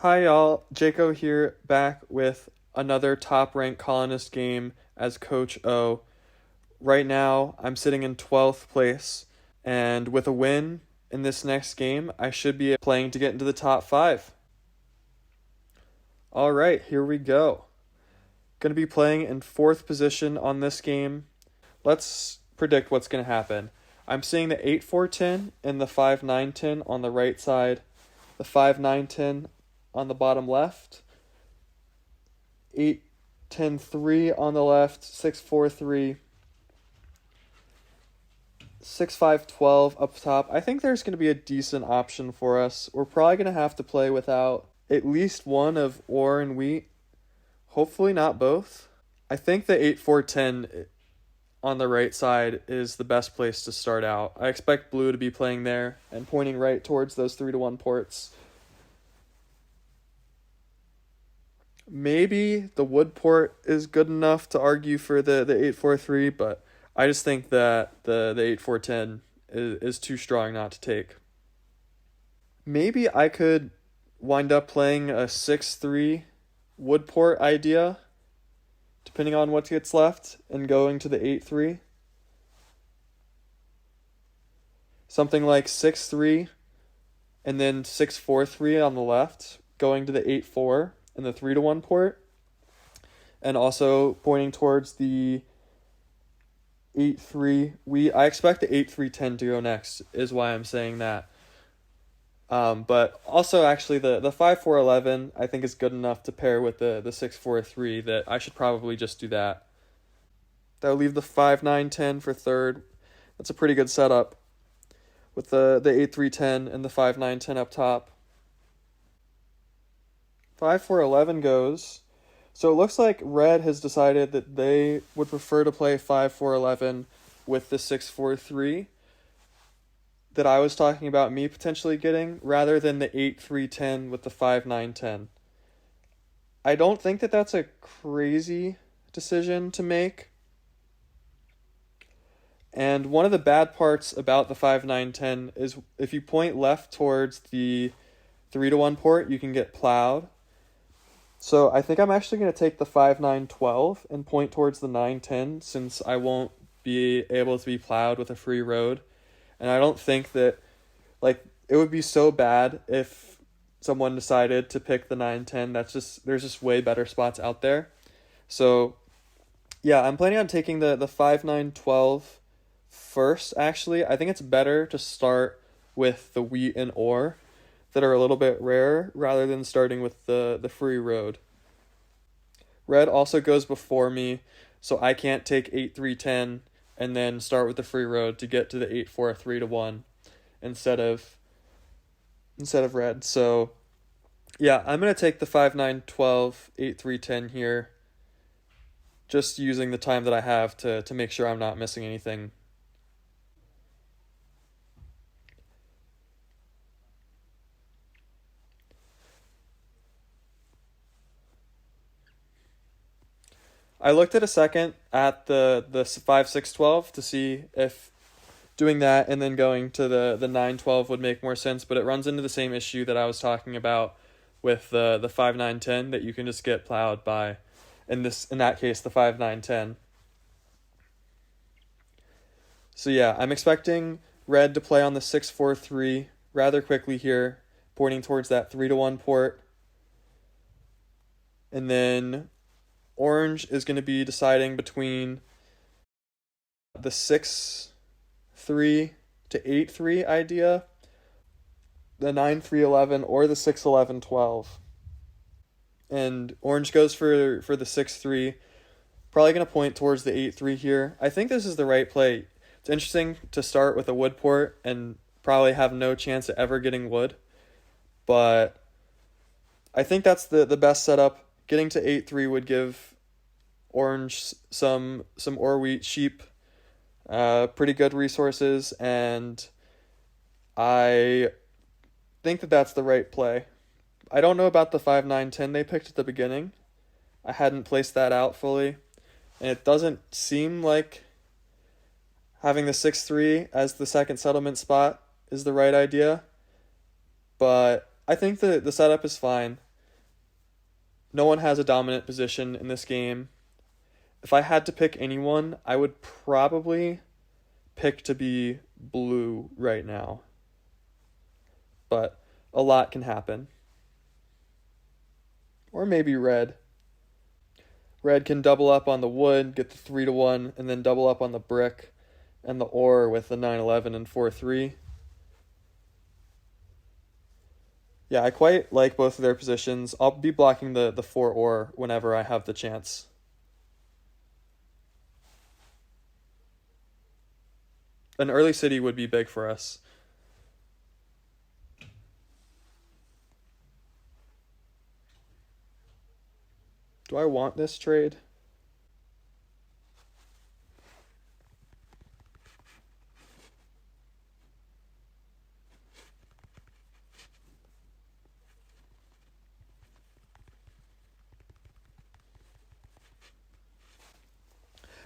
Hi y'all, Jaco here back with another top ranked colonist game as Coach O. Right now, I'm sitting in 12th place, and with a win in this next game, I should be playing to get into the top 5. Alright, here we go. Going to be playing in 4th position on this game. Let's predict what's going to happen. I'm seeing the 8-4-10 and the 5-9-10 on the right side, the 5-9-10 on the bottom left, 8-10-3 on the left, 6-4-3, 6-5-12 up top. I think there's going to be a decent option for us. We're probably going to have to play without at least one of ore and wheat. Hopefully not both. I think the 8-4-10 on the right side is the best place to start out. I expect blue to be playing there and pointing right towards those 3-1 ports. Maybe the wood port is good enough to argue for the 8-4-3, but I just think that the 8-4-10 is too strong not to take. Maybe I could wind up playing a 6-3 wood port idea, depending on what gets left, and going to the 8-3. Something like 6-3 and then 6-4-3 on the left, going to the 8-4 and the 3-1 port, and also pointing towards the 8-3. I expect the 8-3-10 to go next, is why I'm saying that. But also actually the 5-4-11 I think is good enough to pair with the 6-4-3 that I should probably just do that. That'll leave the 5-9-10 for third. That's a pretty good setup with the 8-3-10 and the 5-9-10 up top. 5-4-11 goes. So it looks like red has decided that they would prefer to play 5-4-11 with the 6-4-3 that I was talking about me potentially getting, rather than the 8-3-10 with the 5-9-10. I don't think that that's a crazy decision to make. And one of the bad parts about the 5-9-10 is if you point left towards the 3-1 port, you can get plowed. So I think I'm actually going to take the 5-9-12 and point towards the 9-10, since I won't be able to be plowed with a free road. And I don't think that, it would be so bad if someone decided to pick the 9-10. There's just way better spots out there. So yeah, I'm planning on taking the 5-9-12 first, actually. I think it's better to start with the wheat and ore that are a little bit rare, rather than starting with the free road. Red also goes before me, so I can't take 8-3-10 and then start with the free road to get to the 8-4-3-1 instead of red. So yeah, I'm going to take the 5-9-12, 8-3-10 here, just using the time that I have to make sure I'm not missing anything. I looked at a second at the 5-6-12 to see if doing that and then going to the 9-12 would make more sense, but it runs into the same issue that I was talking about with the 5-9-10, that you can just get plowed by, in that case, the 5-9-10. So yeah, I'm expecting red to play on the 6-4-3 rather quickly here, pointing towards that 3-1 port. And then orange is going to be deciding between the 6-3 to 8-3 idea, the 9-3-11, or the 6-11-12. And orange goes for the 6-3, probably going to point towards the 8-3 here. I think this is the right play. It's interesting to start with a wood port and probably have no chance of ever getting wood, but I think that's the best setup. Getting to 8-3 would give orange some ore, wheat, sheep, pretty good resources, and I think that that's the right play. I don't know about the 5-9-10 they picked at the beginning. I hadn't placed that out fully, and it doesn't seem like having the 6-3 as the second settlement spot is the right idea, but I think the setup is fine. No one has a dominant position in this game. If I had to pick anyone, I would probably pick to be blue right now. But a lot can happen. Or maybe red. Red can double up on the wood, get the 3-1, and then double up on the brick and the ore with the 9-11 and 4-3. Yeah, I quite like both of their positions. I'll be blocking the 4 ore whenever I have the chance. An early city would be big for us. Do I want this trade?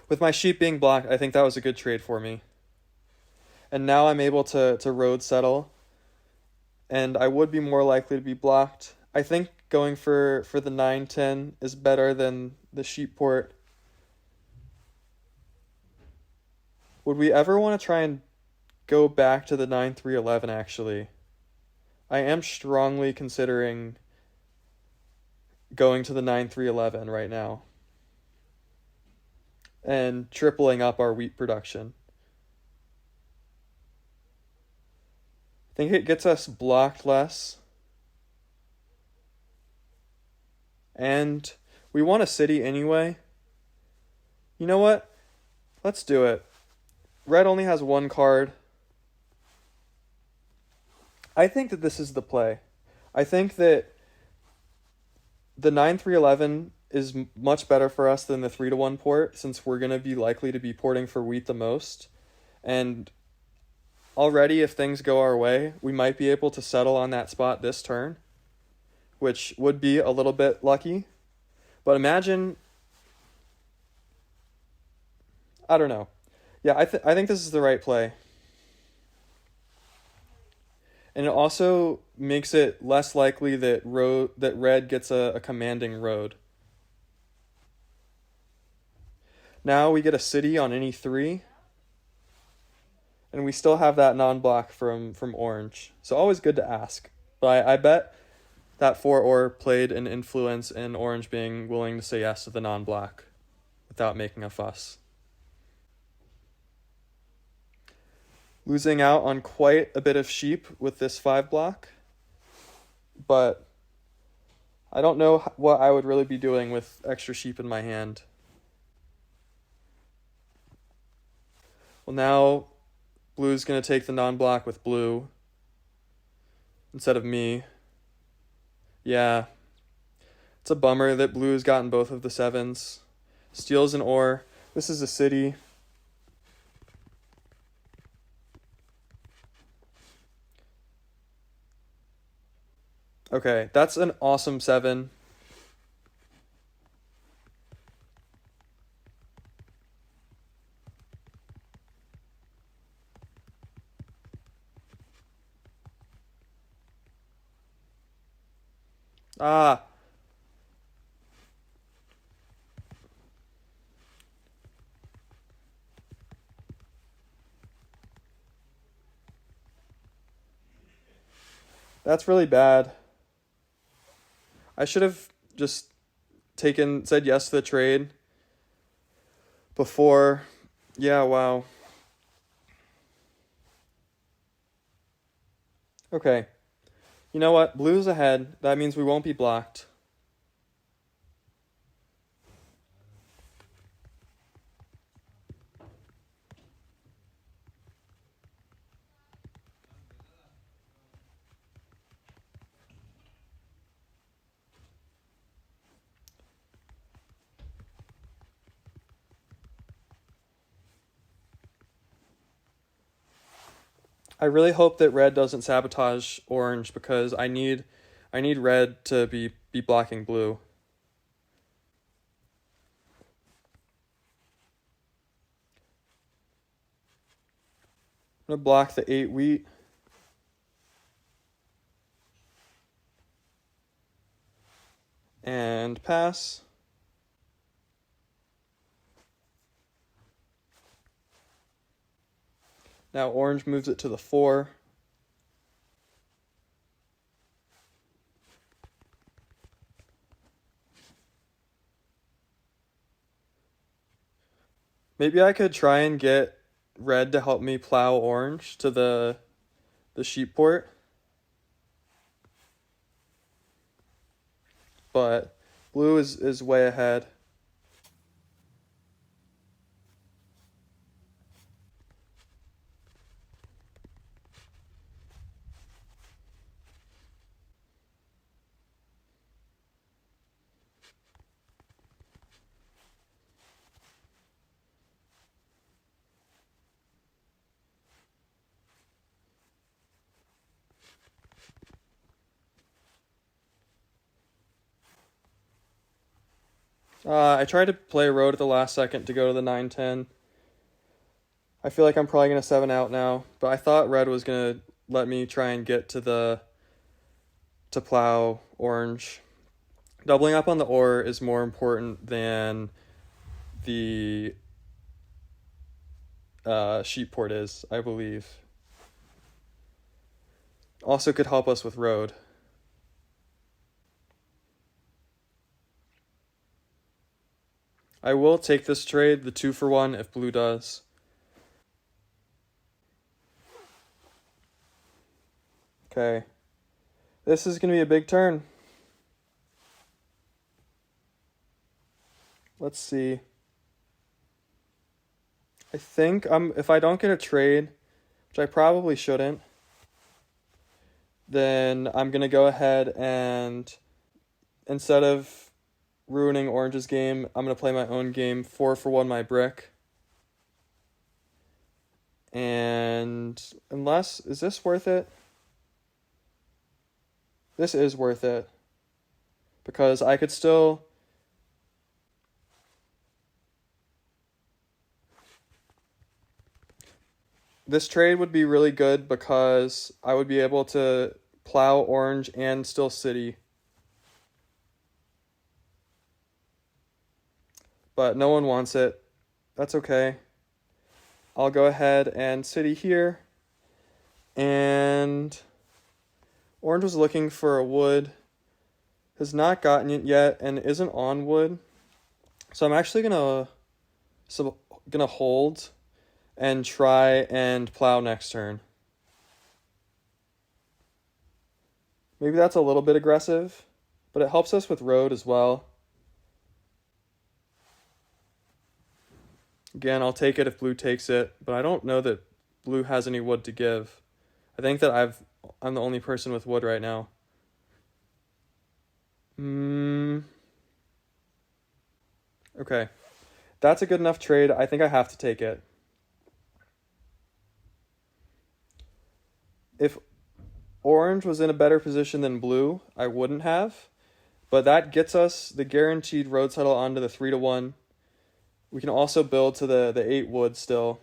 With my sheep being blocked, I think that was a good trade for me. And now I'm able to road settle. And I would be more likely to be blocked. I think going for the 9-10 is better than the sheep port. Would we ever want to try and go back to the 9-3-11 actually? I am strongly considering going to the 9-3-11 right now. And tripling up our wheat production. I think it gets us blocked less. And we want a city anyway. You know what? Let's do it. Red only has 1 card. I think that this is the play. I think that the 9-3-11 is much better for us than the 3-1 port, since we're going to be likely to be porting for wheat the most. And already, if things go our way, we might be able to settle on that spot this turn, which would be a little bit lucky. But imagine, I don't know. Yeah, I think this is the right play. And it also makes it less likely that red gets a commanding road. Now we get a city on any 3. And we still have that non-block from orange. So always good to ask. But I bet that 4 ore played an influence in orange being willing to say yes to the non-block without making a fuss. Losing out on quite a bit of sheep with this 5 block. But I don't know what I would really be doing with extra sheep in my hand. Well, now blue's going to take the non-block with blue instead of me. Yeah. It's a bummer that blue's gotten both of the 7s. Steals an ore. This is a city. Okay, that's an awesome 7. Ah. That's really bad. I should have just said yes to the trade before. Yeah, wow. Okay. You know what? Blue's ahead. That means we won't be blocked. I really hope that red doesn't sabotage orange because I need red to be blocking blue. I'm gonna block the 8 wheat. And and pass. Now orange moves it to the 4. Maybe I could try and get red to help me plow orange to the sheep port. But blue is way ahead. I tried to play road at the last second to go to the 9-10. I feel like I'm probably going to 7 out now, but I thought red was going to let me try and get to plow orange. Doubling up on the ore is more important than the sheep port is, I believe. Also could help us with road. I will take this trade, the 2-for-1, if blue does. Okay. This is going to be a big turn. Let's see. I think if I don't get a trade, which I probably shouldn't, then I'm going to go ahead and instead of ruining orange's game, I'm going to play my own game, 4-for-1 my brick. And is this worth it? This is worth it. Because I could still... This trade would be really good because I would be able to plow orange and still city. But no one wants it. That's okay. I'll go ahead and city here. And orange was looking for a wood. Has not gotten it yet and isn't on wood. So I'm actually gonna hold and try and plow next turn. Maybe that's a little bit aggressive, but it helps us with road as well. Again, I'll take it if blue takes it, but I don't know that blue has any wood to give. I think that I'm the only person with wood right now. Okay. That's a good enough trade. I think I have to take it. If orange was in a better position than blue, I wouldn't have. But that gets us the guaranteed road settle onto the 3-1. We can also build to the 8 wood still.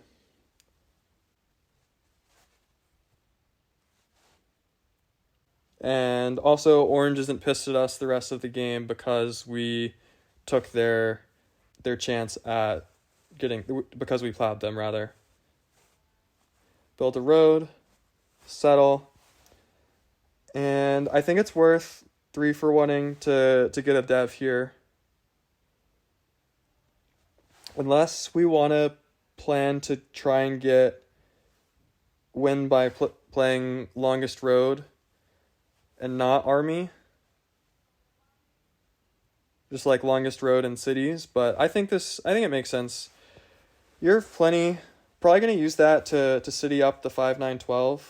And also orange isn't pissed at us the rest of the game because we took their chance at because we plowed them rather. Build a road, settle. And I think it's worth 3-for-1ing to get a dev here. Unless we want to plan to try and win by playing longest road and not army. Just like longest road and cities. But I think it makes sense. You're plenty. Probably going to use that to city up the 5-9-12.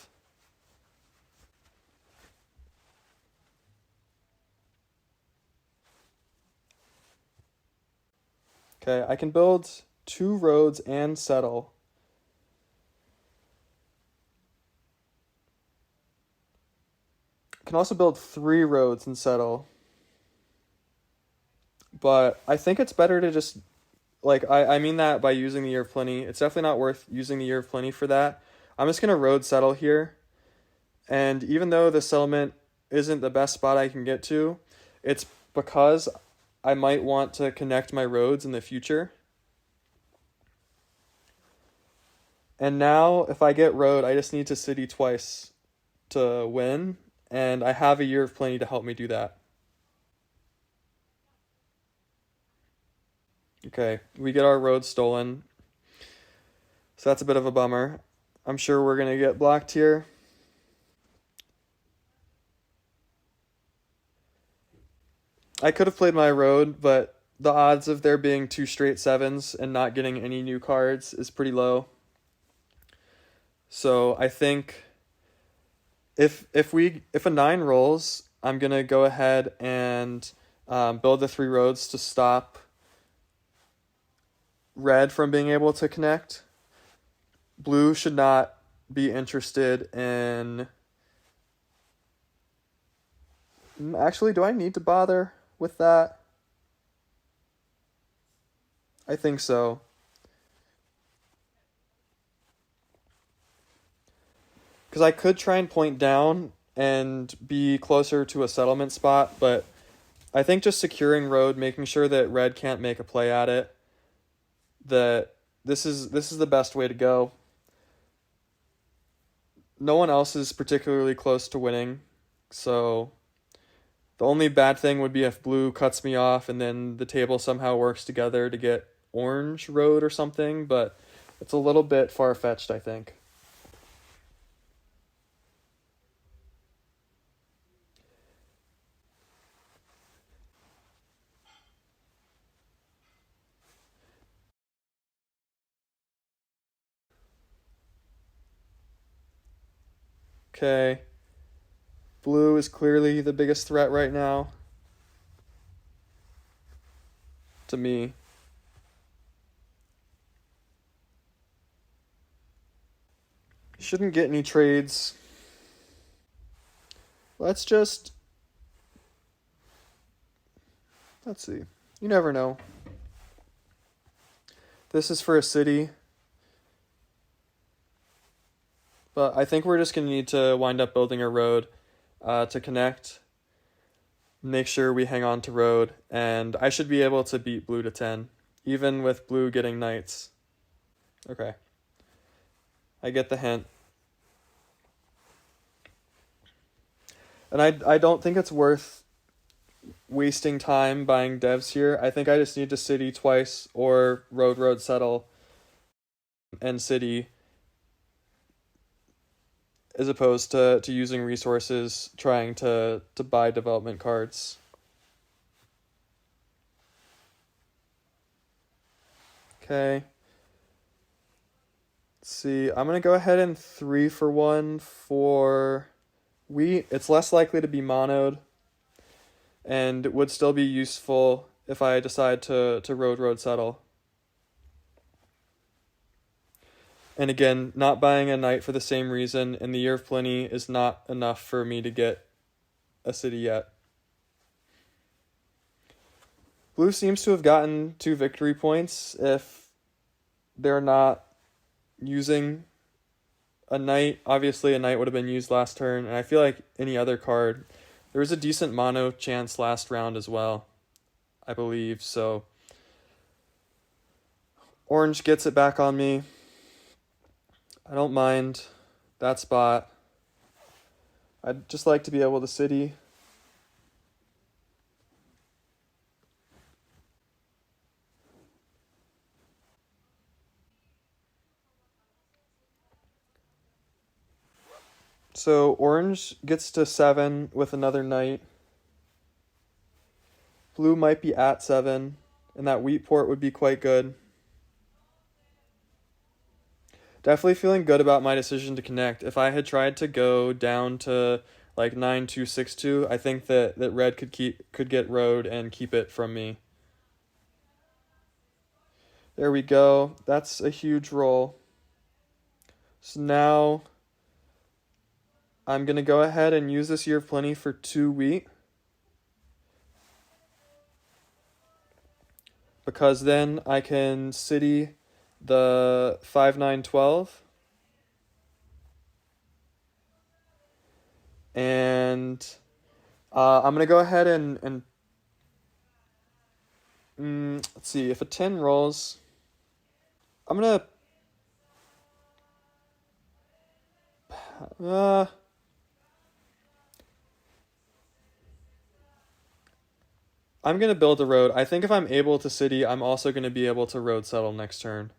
Okay, I can build 2 roads and settle. I can also build 3 roads and settle. But I think it's better to just, I mean that by using the Year of Plenty. It's definitely not worth using the Year of Plenty for that. I'm just going to road settle here. And even though the settlement isn't the best spot I can get to, it's because I might want to connect my roads in the future. And now, if I get road, I just need to city twice to win, and I have a year of plenty to help me do that. Okay, we get our road stolen, so that's a bit of a bummer. I'm sure we're gonna get blocked here. I could have played my road, but the odds of there being two straight sevens and not getting any new cards is pretty low. So I think if a 9 rolls, I'm gonna go ahead and build the 3 roads to stop red from being able to connect. Blue should not be interested in... Actually, do I need to bother with that? I think so. Because I could try and point down and be closer to a settlement spot, but I think just securing road, making sure that red can't make a play at it, that this is the best way to go. No one else is particularly close to winning, so the only bad thing would be if blue cuts me off and then the table somehow works together to get orange road or something, but it's a little bit far-fetched, I think. Okay. Blue is clearly the biggest threat right now. To me. Shouldn't get any trades. Let's see. You never know. This is for a city. But I think we're just going to need to wind up building a road to connect. Make sure we hang on to road. And I should be able to beat blue to 10. Even with blue getting knights. Okay. I get the hint. And I don't think it's worth wasting time buying devs here. I think I just need to city twice or road settle and city, as opposed to using resources trying to buy development cards. Okay. Let's see. I'm going to go ahead and 3 for 1 for wheat. It's less likely to be monoed, and it would still be useful if I decide to road settle. And again, not buying a knight for the same reason in the Year of Plenty is not enough for me to get a city yet. Blue seems to have gotten 2 victory points if they're not using a knight. Obviously, a knight would have been used last turn, and I feel like any other card. There was a decent mono chance last round as well, I believe, so orange gets it back on me. I don't mind that spot. I'd just like to be able to city. So orange gets to 7 with another knight. Blue might be at 7, and that wheat port would be quite good. Definitely feeling good about my decision to connect. If I had tried to go down to like 9-2, 6-2, I think that red could get road and keep it from me. There we go. That's a huge roll. So now I'm going to go ahead and use this Year of Plenty for 2 wheat. Because then I can city the 5-9-12. And I'm going to go ahead and Let's see. If a 10 rolls, I'm gonna I'm gonna build a road. I think if I'm able to city, I'm also gonna be able to road settle next turn.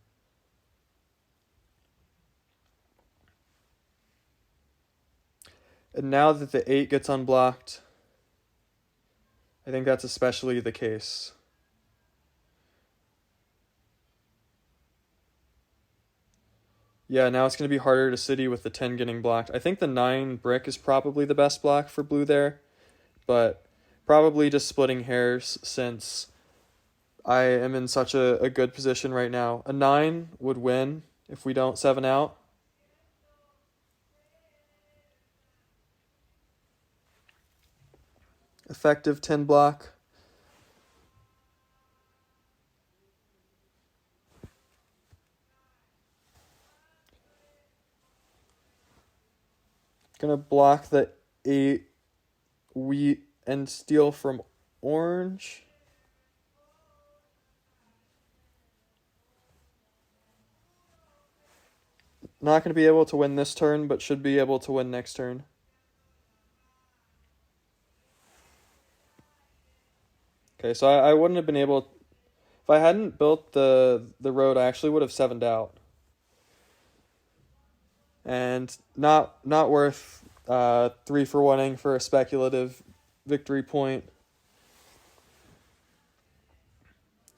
And now that the 8 gets unblocked, I think that's especially the case. Yeah, now it's going to be harder to city with the 10 getting blocked. I think the 9 brick is probably the best block for blue there, but probably just splitting hairs since I am in such a good position right now. A 9 would win if we don't 7 out. Effective 10 block. Gonna block the 8 wheat and steal from orange. Not going to be able to win this turn, but should be able to win next turn. Okay, so I wouldn't have been able... If I hadn't built the road, I actually would have 7'd out. And not worth 3-for-1ing for a speculative victory point.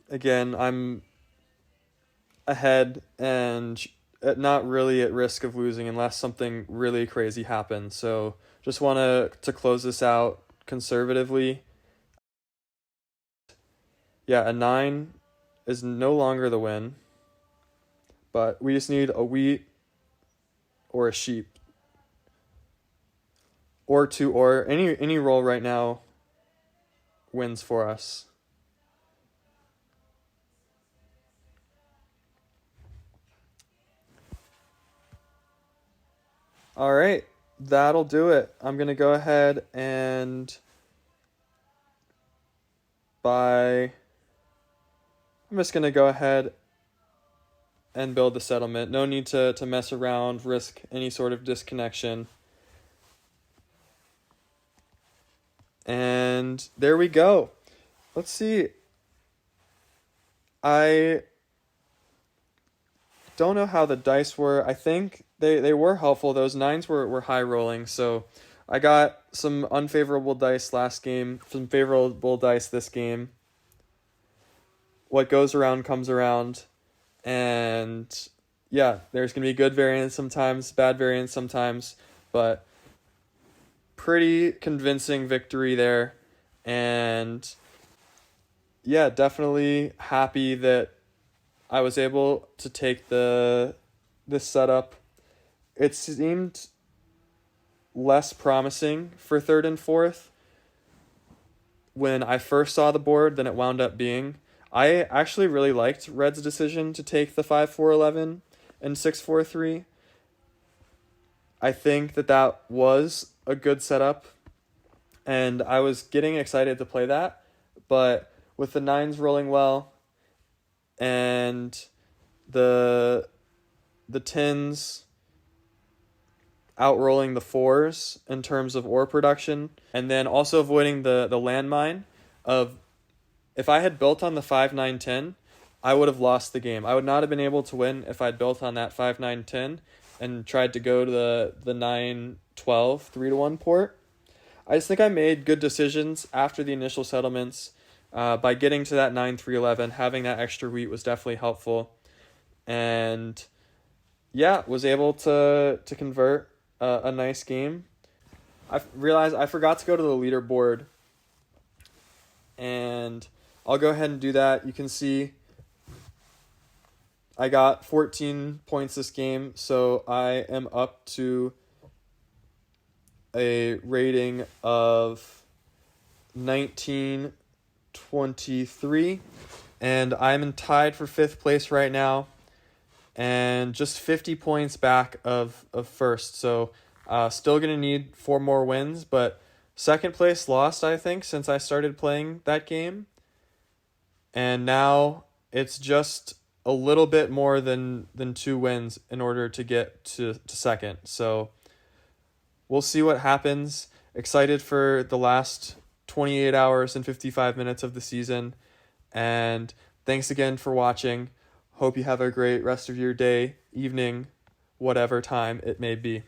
Again, I'm ahead and not really at risk of losing unless something really crazy happens. So just want to close this out conservatively. Yeah, a 9 is no longer the win, but we just need a wheat or a sheep or 2 or any roll right now wins for us. All right, that'll do it. I'm going to go ahead and I'm just going to go ahead and build the settlement. No need to mess around, risk any sort of disconnection. And there we go. Let's see. I don't know how the dice were. I think they were helpful. Those 9s were high rolling, so I got some unfavorable dice last game, some favorable dice this game. What goes around comes around, and yeah, there's going to be good variance sometimes, bad variance sometimes, but pretty convincing victory there, and yeah, definitely happy that I was able to take this setup. It seemed less promising for 3rd and 4th when I first saw the board than it wound up being. I actually really liked Red's decision to take the 5-4-11 and 6-4-3. I think that was a good setup, and I was getting excited to play that, but with the 9s rolling well and the 10s outrolling the 4s in terms of ore production, and then also avoiding the landmine of, if I had built on the 5-9-10, I would have lost the game. I would not have been able to win if I'd built on that 5-9-10 and tried to go to the 9-12 3-1 port. I just think I made good decisions after the initial settlements. By getting to that 9-3-11, having that extra wheat was definitely helpful. And yeah, was able to convert a nice game. I realized I forgot to go to the leaderboard, and I'll go ahead and do that. You can see I got 14 points this game, so I am up to a rating of 1923, and I'm tied for 5th place right now, and just 50 points back of first. So still going to need 4 more wins, but 2nd place lost, I think, since I started playing that game. And now it's just a little bit more than 2 wins in order to get to second. So we'll see what happens. Excited for the last 28 hours and 55 minutes of the season. And thanks again for watching. Hope you have a great rest of your day, evening, whatever time it may be.